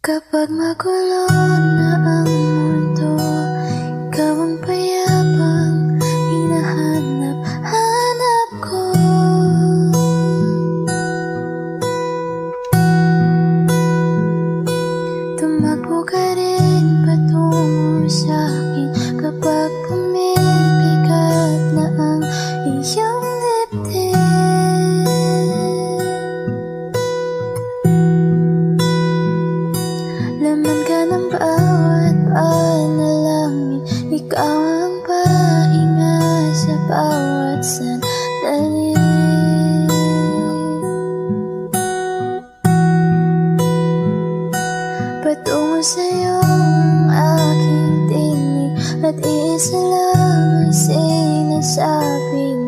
Kapag magulo na ang mundo, ikaw ang payapang hinahanap-hanap ko. Tumakbo ka rin patungo sa'kin kapag pumibigat na ang iyong dibdib. Laman ka ng bawat panalangin, ikaw ang pahinga sa bawat sandali. Patungo sa'yo ang aking tinig at isa lang ang sinasabi